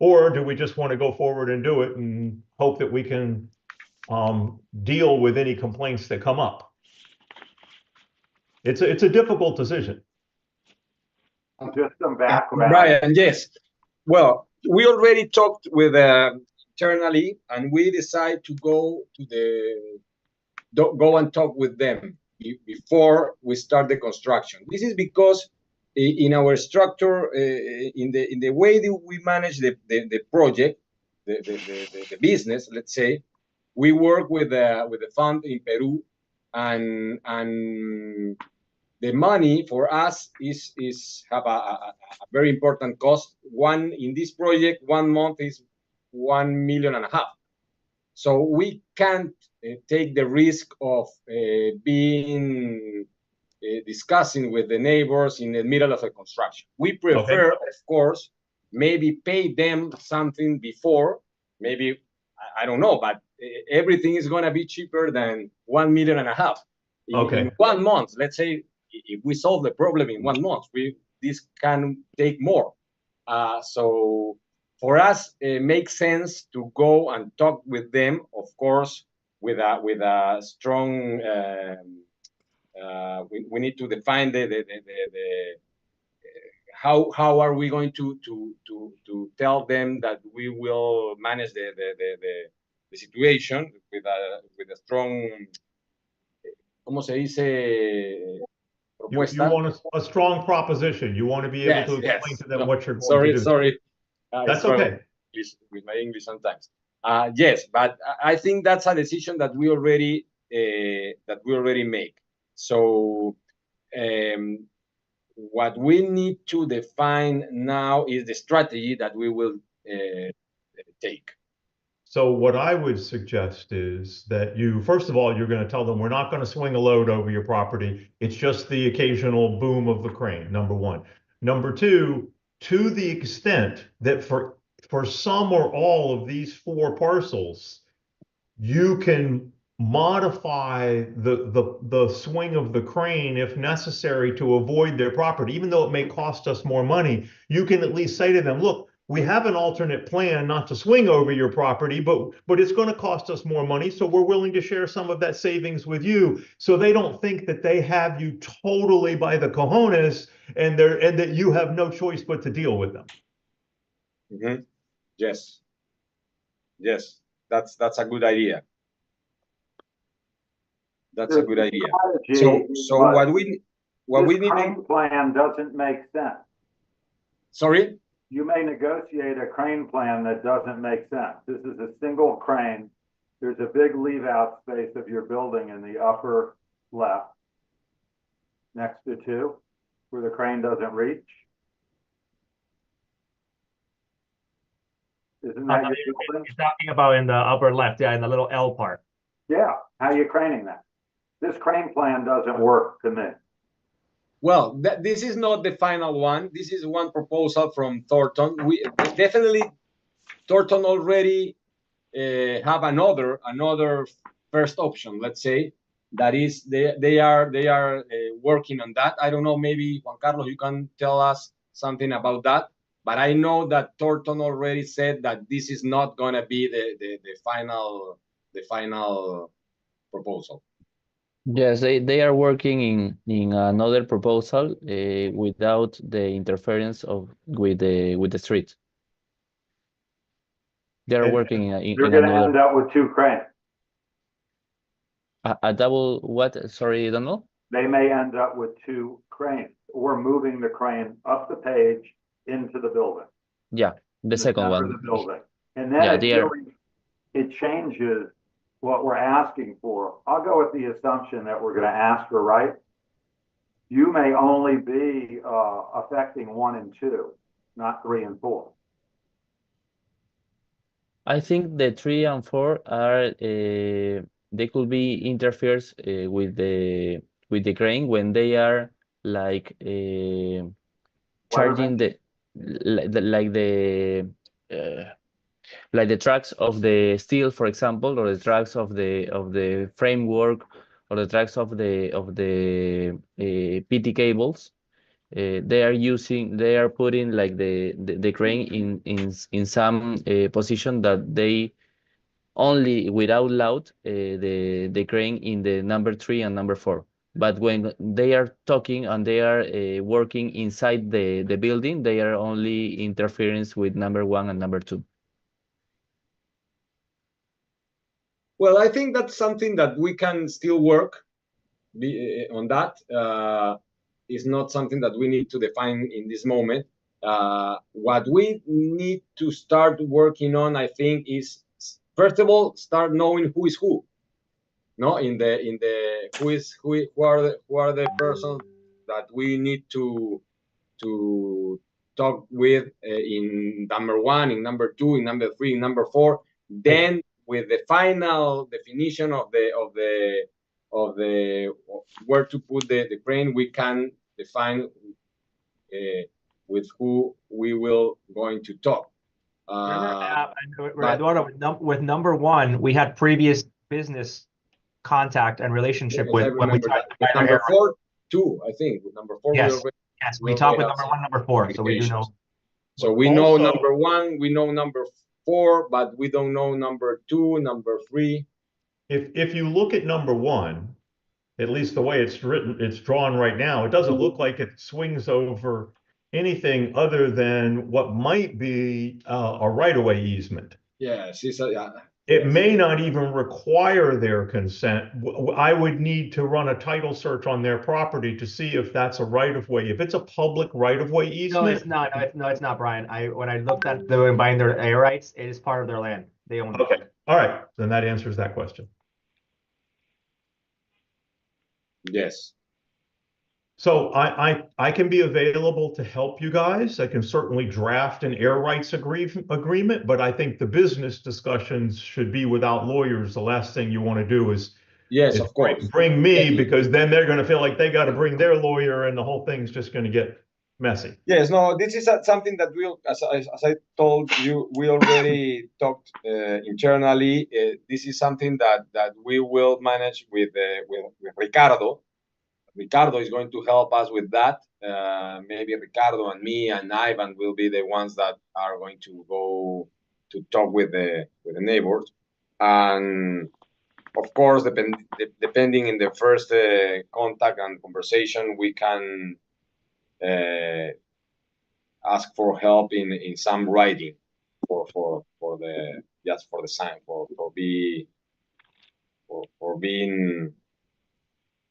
Or do we just want to go forward and do it and hope that we can deal with any complaints that come up? It's a difficult decision. Just some background. Brian, yes. Well, we already talked with internally, and we decided to go and talk with them before we start the construction. This is because in our structure, in the way that we manage the project, the business, let's say, we work with a fund in Peru, and the money for us is have a very important cost. In this project, 1 month is 1.5 million. So we can't take the risk of discussing with the neighbors in the middle of the construction. We prefer, of course, maybe pay them something before, maybe, I don't know, but everything is going to be cheaper than 1.5 million. In 1 month, let's say, if we solve the problem in 1 month, this can take more. So for us, it makes sense to go and talk with them, of course, with a strong. We need to define how are we going to tell them that we will manage the situation with a strong. ¿Cómo se dice? You want a strong proposition. You want to be able to explain to them what you're going to do. Sorry. That's okay. With my English sometimes. Yes, but I think that's a decision that we already make. So what we need to define now is the strategy that we will take. So what I would suggest is that first of all, you're going to tell them we're not going to swing a load over your property. It's just the occasional boom of the crane, number one. Number two, to the extent that for some or all of these 4 parcels, you can modify the swing of the crane if necessary to avoid their property, even though it may cost us more money. You can at least say to them, look, we have an alternate plan not to swing over your property, but it's going to cost us more money, so we're willing to share some of that savings with you, so they don't think that they have you totally by the cojones and that you have no choice but to deal with them. Mm-hmm. Yes, that's a good idea. That's a good idea. So what we need. Crane plan doesn't make sense. Sorry. You may negotiate a crane plan that doesn't make sense. This is a single crane. There's a big leave-out space of your building in the upper left, next to 2, where the crane doesn't reach. Isn't that your building? You're talking about in the upper left, yeah, in the little L part. Yeah, how are you craning that? This crane plan doesn't work to me. Well, this is not the final one. This is one proposal from Thornton. We definitely, Thornton already have another first option. Let's say that is they are working on that. I don't know. Maybe Juan Carlos, you can tell us something about that. But I know that Thornton already said that this is not going to be the final proposal. Yes, they are working in another proposal without the interference with the street. They are working in You're going to end up with 2 cranes. A double what? Sorry, Donald? They may end up with 2 cranes, or moving the crane up the page into the building. Yeah, the second one. The building. And then it changes what we're asking for. I'll go with the assumption that we're going to ask for, right? You may only be affecting 1 and 2, not 3 and 4. I think the 3 and 4 are they could be interferes with the crane when they are like charging like the tracks of the steel, for example, or the tracks of the framework, or the tracks of the PT cables. they are putting like the crane in some position that they only without loud the crane in the number 3 and number 4. But when they are talking and they are working inside the building, they are only interference with number 1 and number 2. Well, I think that's something that we can still work on that. It's not something that we need to define in this moment. What we need to start working on, I think, is first of all start knowing who is who. No, who are the persons that we need to talk with in number 1, in number 2, in number 3, in number 4. Then with the final definition of where to put the crane, we can define with who we will going to talk. Eduardo, with number 1, we had previous business contact and relationship with when we tried to buy number 4 too. I think with number 4. Yes, we talked with number 1, number 4, so we do know. So we know number 1, we know number 4, but we don't know number 2, number 3. If you look at number 1, at least the way it's written, it's drawn right now, it doesn't look like it swings over anything other than what might be a right-of-way easement. Yes, it may not even require their consent. I would need to run a title search on their property to see if that's a right-of-way. If it's a public right-of-way easement. No, it's not. No, it's not, Brian. When I looked at the buying their air rights, it is part of their land. They own it. Okay. All right. Then that answers that question. Yes. So I can be available to help you guys. I can certainly draft an air rights agreement, but I think the business discussions should be without lawyers. The last thing you want to do is of course, bring me, because then they're going to feel like they got to bring their lawyer, and the whole thing's just going to get messy. Yes, no, this is something that as I told you, we already talked internally. This is something that we will manage with Ricardo. Ricardo is going to help us with that. Maybe Ricardo and me and Ivan will be the ones that are going to go to talk with the neighbors. And of course, depending in the first contact and conversation, we can ask for help in some writing for the sign for being,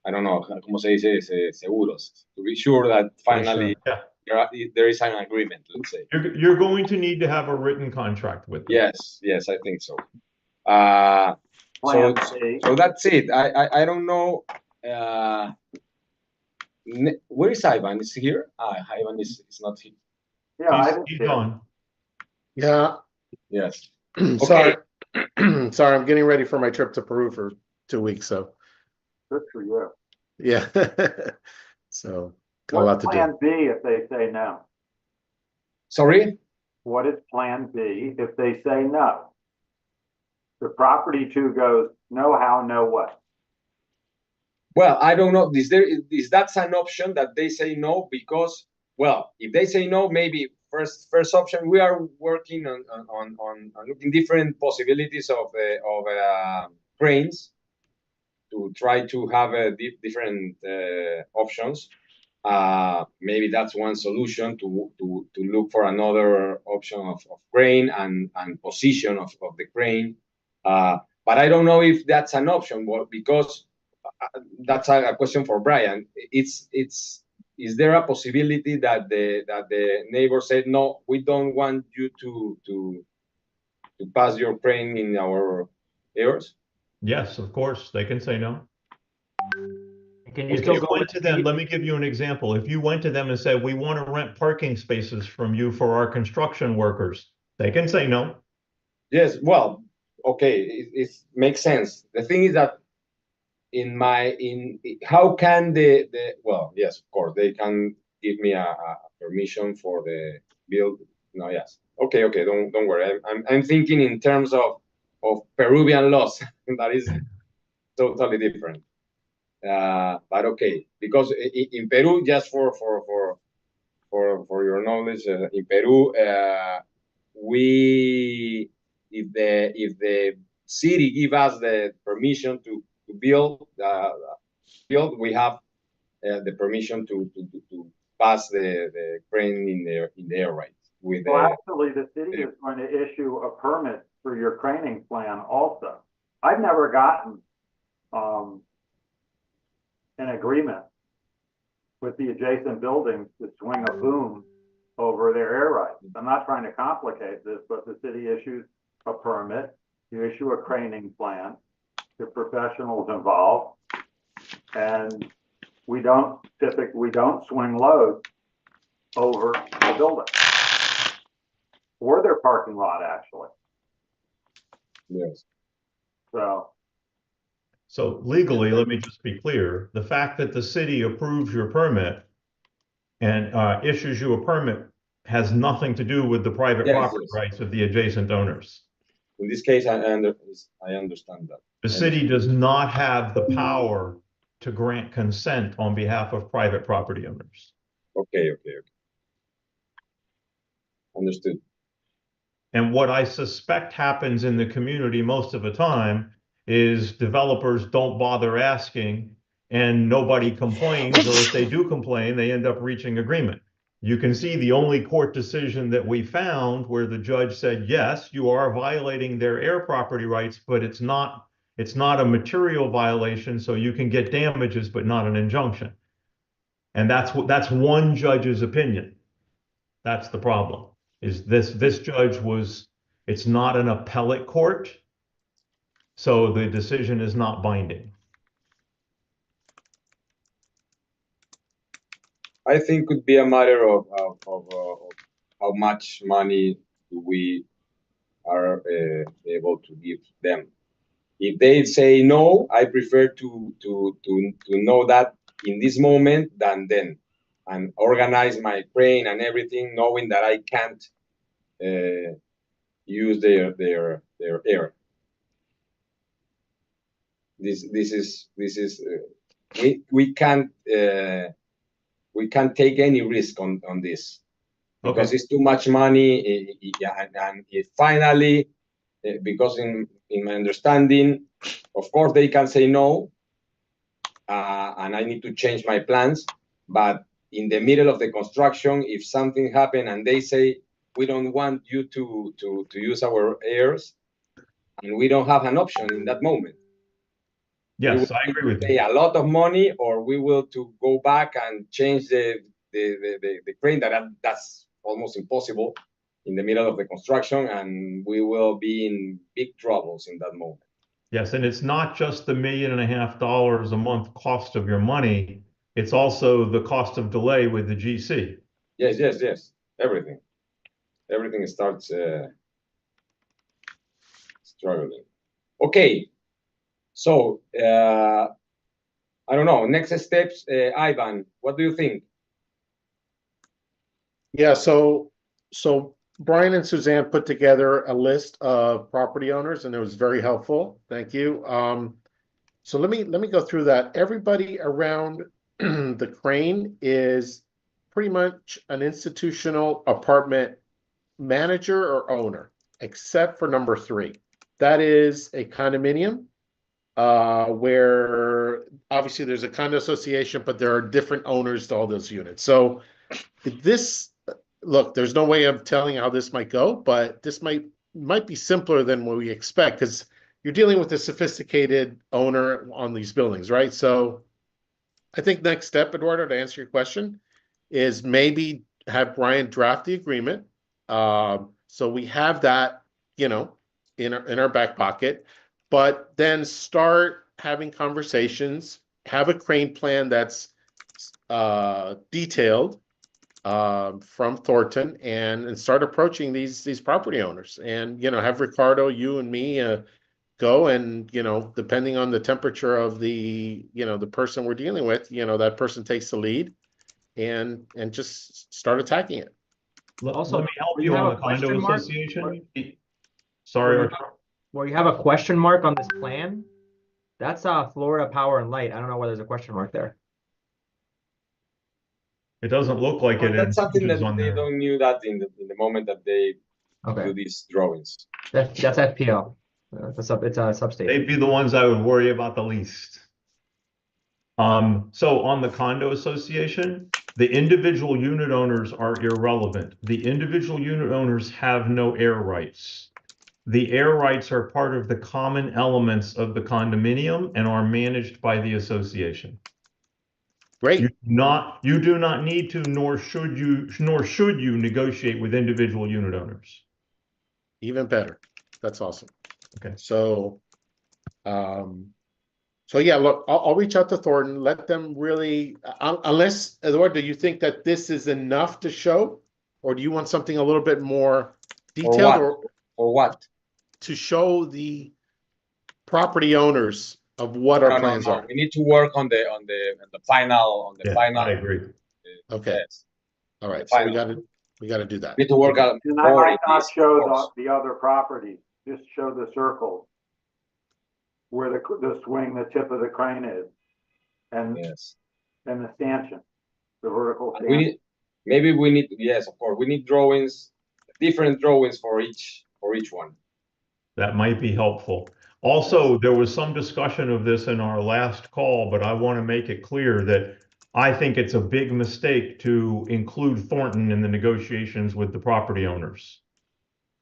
I don't know, ¿cómo se dice? Seguros, to be sure that finally there is an agreement, let's say. You're going to need to have a written contract with them. Yes, I think so. So that's it. I don't know. Where is Ivan? Is he here? Ivan is not here. Yeah, he's gone. Yeah. Yes. Okay. Sorry, I'm getting ready for my trip to Peru for 2 weeks. So. Good for you. Yeah. So got a lot to do. What's plan B if they say no? Sorry? What is plan B if they say no? The property 2 goes no how, no what? Well, I don't know. Is that's an option that they say no? Because, well, if they say no, maybe first option, we are working on looking different possibilities of cranes to try to have different options. Maybe that's one solution to look for another option of crane and position of the crane. But I don't know if that's an option, because that's a question for Brian. Is there a possibility that the neighbor said, no, we don't want you to pass your crane in our areas? Yes, of course, they can say no. Can you If still you go went to them, let me give you an example. If you went to them and said, we want to rent parking spaces from you for our construction workers, they can say no. Yes, well, okay, it makes sense. The thing is that how can well, yes, of course, they can give me a permission for the build. No, yes. Okay, don't worry. I'm thinking in terms of Peruvian laws. That is totally different. But okay, because in Peru, just for for your knowledge, in Peru, if the city give us the permission to build, we have the permission to pass the crane in the air, right? Well, actually, the city is going to issue a permit for your craning plan also. I've never gotten an agreement with the adjacent buildings to swing a boom over their air rights. I'm not trying to complicate this, but the city issues a permit, you issue a craning plan, the professionals involved, and we don't swing loads over the building or their parking lot, actually. Yes. So legally, let me just be clear, the fact that the city approves your permit and issues you a permit has nothing to do with the private property rights of the adjacent owners. In this case, I understand that. The city does not have the power to grant consent on behalf of private property owners. Okay. Understood. And what I suspect happens in the community most of the time is developers don't bother asking and nobody complains, or if they do complain, they end up reaching agreement. You can see the only court decision that we found where the judge said, yes, you are violating their air property rights, but it's not a material violation, so you can get damages, but not an injunction. And that's one judge's opinion. That's the problem. Is this judge it's not an appellate court, so the decision is not binding. I think it could be a matter of how much money we are able to give them. If they say no, I prefer to know that in this moment than then, and organize my crane and everything, knowing that I can't use their air. This is we can't take any risk on this because it's too much money. And finally, because in my understanding, of course they can say no, and I need to change my plans. But in the middle of the construction, if something happened and they say we don't want you to use our airs, and we don't have an option in that moment. Yes, I agree with you. Pay a lot of money, or we will to go back and change the crane. That's almost impossible in the middle of the construction, and we will be in big troubles in that moment. Yes, and it's not just the $1.5 million a month cost of your money. It's also the cost of delay with the GC. Yes. Everything starts struggling. Okay. So, I don't know, next steps, Ivan, what do you think? Yeah, so Brian and Suzanne put together a list of property owners, and it was very helpful. Thank you. So let me go through that. Everybody around the crane is pretty much an institutional apartment manager or owner, except for number 3. That is a condominium. Where obviously there's a condo association, but there are different owners to all those units. So look, there's no way of telling how this might go, but this might be simpler than what we expect because you're dealing with a sophisticated owner on these buildings, right? So I think next step, Eduardo, to answer your question, is maybe have Brian draft the agreement. So we have that, in our back pocket. But then start having conversations, have a crane plan that's detailed from Thornton, and start approaching these property owners. And have Ricardo, you and me go, and depending on the temperature of the the person we're dealing with, that person takes the lead, and just start attacking it. Also, let me help you on the condo association. Sorry, Arturo. Where you have a question mark on this plan, that's Florida Power and Light. I don't know why there's a question mark there. It doesn't look like it. That's something that on they there. don't knew that in the moment that they Okay, do these drawings. that's FPL. It's a substation. They'd be the ones I would worry about the least. So on the condo association, the individual unit owners are irrelevant. The individual unit owners have no air rights. The air rights are part of the common elements of the condominium and are managed by the association. Great. You do not need to, nor should you negotiate with individual unit owners. Even better. That's awesome. Okay. So, so yeah, look, I'll reach out to Thornton, let them really, unless, Eduardo, do you think that this is enough to show? Or do you want something a little bit more detailed? Or what? To show the property owners of what our plans are. We need to work on the final I agree. Okay. Yes. All right. So we gotta do that. We need to work out. And I might not show the other properties, just show the circles where the swing, the tip of the crane is, and Yes. and the stanchion, the vertical stanchion. We need yes, of course. We need drawings, different drawings for each one. That might be helpful. Also, there was some discussion of this in our last call, but I want to make it clear that I think it's a big mistake to include Thornton in the negotiations with the property owners.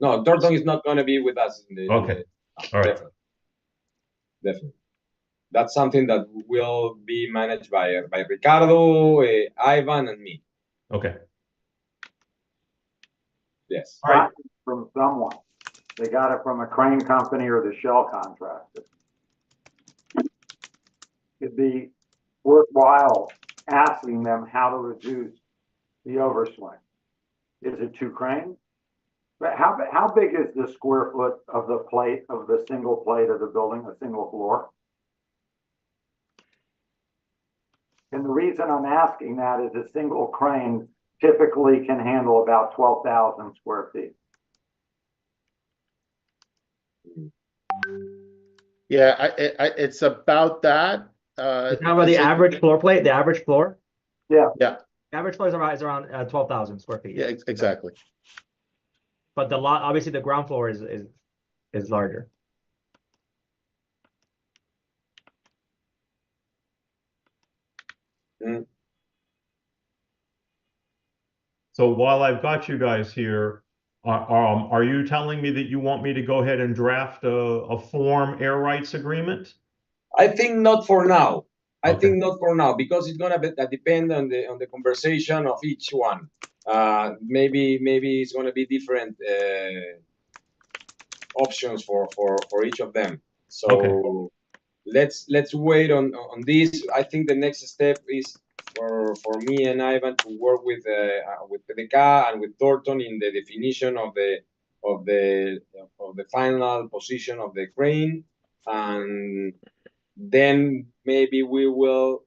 No, Thornton is not going to be with us. Okay. All right. Definitely. That's something that will be managed by Ricardo, Ivan, and me. Okay. Yes. All right. From someone. They got it from a crane company or the shell contractor. It'd be worthwhile asking them how to reduce the overswing. Is it 2 cranes? But how big is the square foot of the plate of the single plate of the building, a single floor? And the reason I'm asking that is a single crane typically can handle about 12,000 square feet. Yeah, it's about that. It's not about the average floor plate, the average floor? Yeah. Yeah. Average floor is around 12,000 square feet. Yeah, exactly. But the lot, obviously the ground floor is larger. So while I've got you guys here, are you telling me that you want me to go ahead and draft a form air rights agreement? I think not for now. I Okay. think not for now because it's gonna depend on the conversation of each one. Maybe it's gonna be different options for each of them. So Okay. let's wait on this. I think the next step is for me and Ivan to work with PDK and with Thornton in the definition of the final position of the crane, and then maybe we will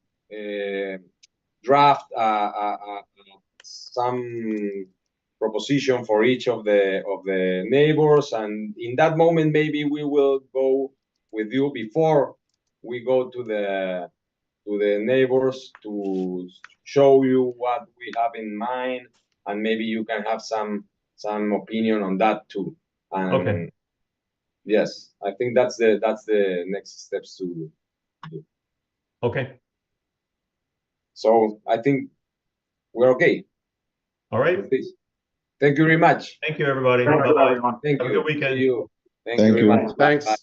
draft some proposition for each of the neighbors, and in that moment maybe we will go with you before we go to the neighbors to show you what we have in mind, and maybe you can have some opinion on that too. And Okay. yes, I think that's the next steps to do. Okay. So I think we're okay. All right. with this. Thank you very much. Thank you, everybody. Thank you, Bye-bye. everyone. Thank Have a you. good weekend. See you. Thank Thank you very you. much. Thanks. Bye.